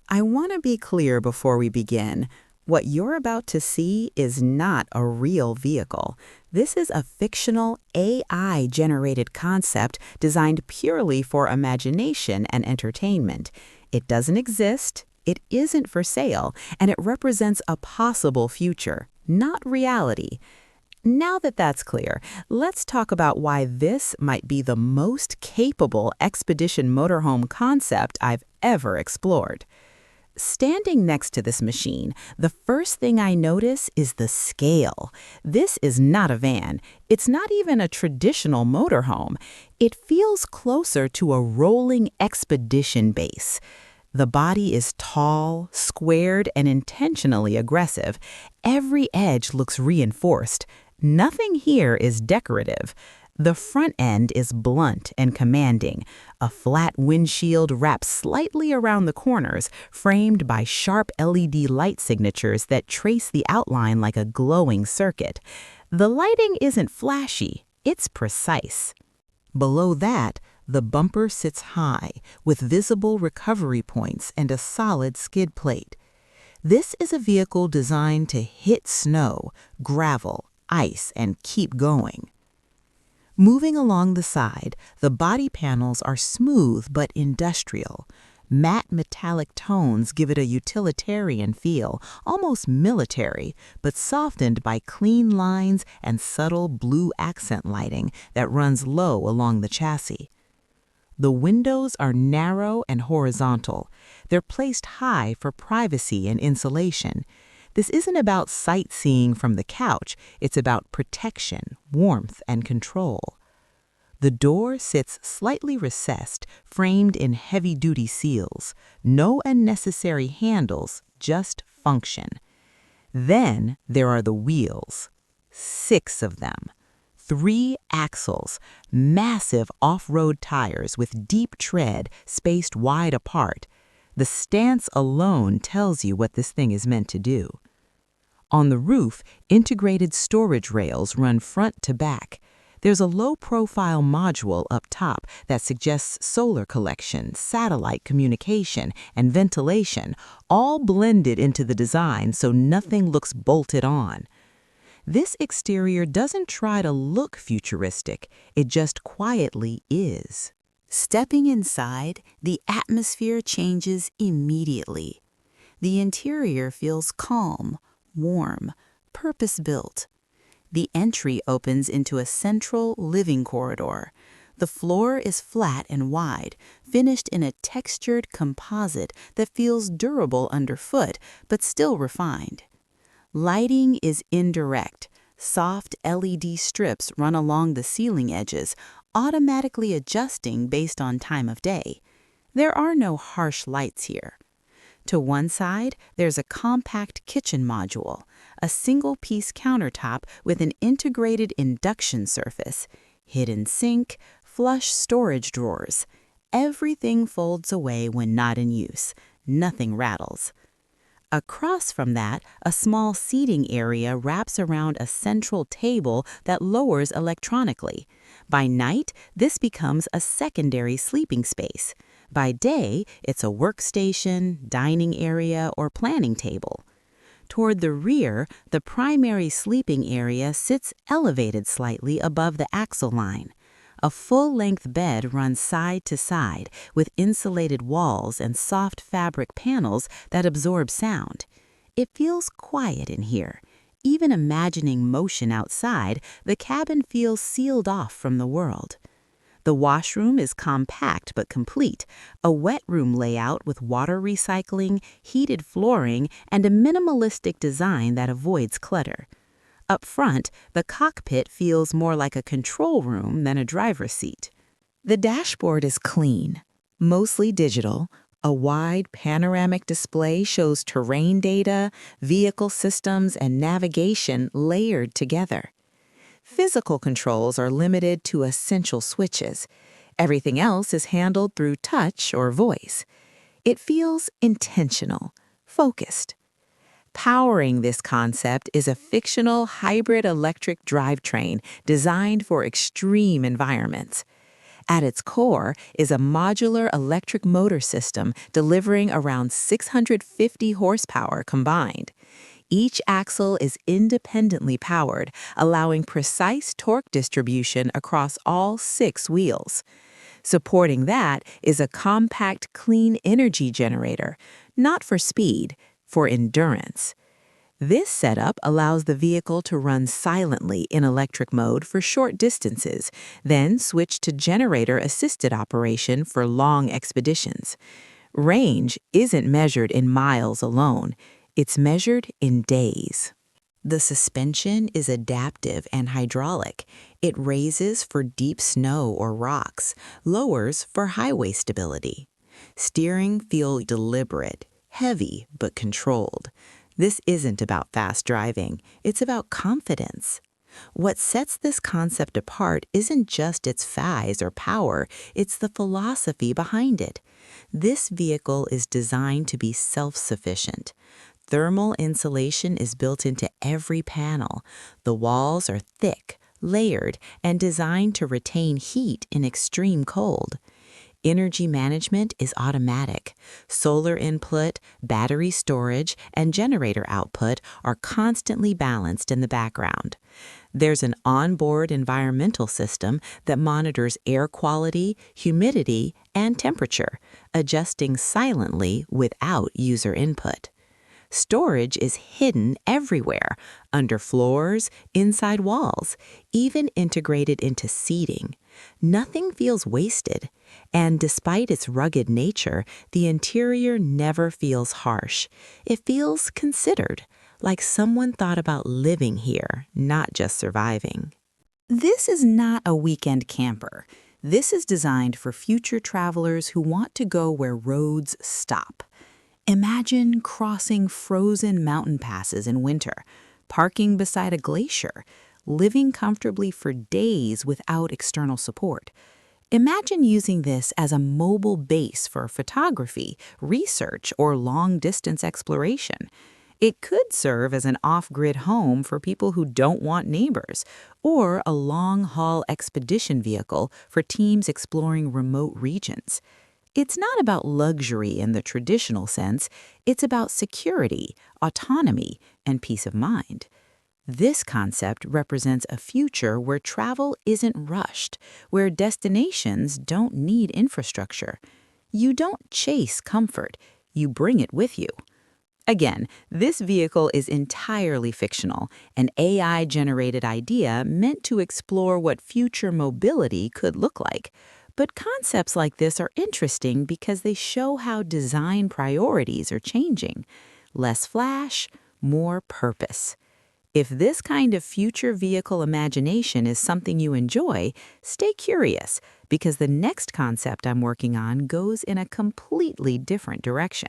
I want to be clear before we begin. What you're about to see is not a real vehicle. This is a fictional AI-generated concept designed purely for imagination and entertainment. It doesn't exist, it isn't for sale, and it represents a possible future, not reality. Now that that's clear, let's talk about why this might be the most capable expedition motorhome concept I've ever explored. Standing next to this machine, the first thing I notice is the scale. This is not a van. It's not even a traditional motorhome. It feels closer to a rolling expedition base. The body is tall, squared, and intentionally aggressive. Every edge looks reinforced. Nothing here is decorative. The front end is blunt and commanding. A flat windshield wraps slightly around the corners, framed by sharp LED light signatures that trace the outline like a glowing circuit. The lighting isn't flashy, it's precise. Below that, the bumper sits high, with visible recovery points and a solid skid plate. This is a vehicle designed to hit snow, gravel, ice, and keep going. Moving along the side, the body panels are smooth but industrial. Matte metallic tones give it a utilitarian feel, almost military, but softened by clean lines and subtle blue accent lighting that runs low along the chassis. The windows are narrow and horizontal. They're placed high for privacy and insulation. This isn't about sightseeing from the couch, it's about protection, warmth, and control. The door sits slightly recessed, framed in heavy-duty seals. No unnecessary handles, just function. Then there are the wheels. 6 of them. 3 axles, massive off-road tires with deep tread spaced wide apart. The stance alone tells you what this thing is meant to do. On the roof, integrated storage rails run front to back. There's a low-profile module up top that suggests solar collection, satellite communication, and ventilation, all blended into the design so nothing looks bolted on. This exterior doesn't try to look futuristic, it just quietly is. Stepping inside, the atmosphere changes immediately. The interior feels calm, warm, purpose-built. The entry opens into a central living corridor. The floor is flat and wide, finished in a textured composite that feels durable underfoot, but still refined. Lighting is indirect. Soft LED strips run along the ceiling edges, automatically adjusting based on time of day. There are no harsh lights here. To one side, there's a compact kitchen module, a single-piece countertop with an integrated induction surface, hidden sink, flush storage drawers. Everything folds away when not in use. Nothing rattles. Across from that, a small seating area wraps around a central table that lowers electronically. By night, this becomes a secondary sleeping space. By day, it's a workstation, dining area, or planning table. Toward the rear, the primary sleeping area sits elevated slightly above the axle line. A full-length bed runs side to side with insulated walls and soft fabric panels that absorb sound. It feels quiet in here. Even imagining motion outside, the cabin feels sealed off from the world. The washroom is compact but complete, a wet room layout with water recycling, heated flooring, and a minimalistic design that avoids clutter. Up front, the cockpit feels more like a control room than a driver's seat. The dashboard is clean, mostly digital. A wide panoramic display shows terrain data, vehicle systems, and navigation layered together. Physical controls are limited to essential switches. Everything else is handled through touch or voice. It feels intentional, focused. Powering this concept is a fictional hybrid electric drivetrain designed for extreme environments. At its core is a modular electric motor system delivering around 650 horsepower combined. Each axle is independently powered, allowing precise torque distribution across all 6 wheels. Supporting that is a compact clean energy generator, not for speed, for endurance. This setup allows the vehicle to run silently in electric mode for short distances, then switch to generator-assisted operation for long expeditions. Range isn't measured in miles alone, it's measured in days. The suspension is adaptive and hydraulic. It raises for deep snow or rocks, lowers for highway stability. Steering feels deliberate, heavy but controlled. This isn't about fast driving, it's about confidence. What sets this concept apart isn't just its size or power, it's the philosophy behind it. This vehicle is designed to be self-sufficient. Thermal insulation is built into every panel. The walls are thick, layered, and designed to retain heat in extreme cold. Energy management is automatic. Solar input, battery storage, and generator output are constantly balanced in the background. There's an onboard environmental system that monitors air quality, humidity, and temperature, adjusting silently without user input. Storage is hidden everywhere, under floors, inside walls, even integrated into seating. Nothing feels wasted, and despite its rugged nature, the interior never feels harsh. It feels considered, like someone thought about living here, not just surviving. This is not a weekend camper. This is designed for future travelers who want to go where roads stop. Imagine crossing frozen mountain passes in winter, parking beside a glacier, living comfortably for days without external support. Imagine using this as a mobile base for photography, research, or long-distance exploration. It could serve as an off-grid home for people who don't want neighbors, or a long-haul expedition vehicle for teams exploring remote regions. It's not about luxury in the traditional sense, it's about security, autonomy, and peace of mind. This concept represents a future where travel isn't rushed, where destinations don't need infrastructure. You don't chase comfort, you bring it with you. Again, this vehicle is entirely fictional, an AI-generated idea meant to explore what future mobility could look like. But concepts like this are interesting because they show how design priorities are changing. Less flash, more purpose. If this kind of future vehicle imagination is something you enjoy, stay curious because the next concept I'm working on goes in a completely different direction.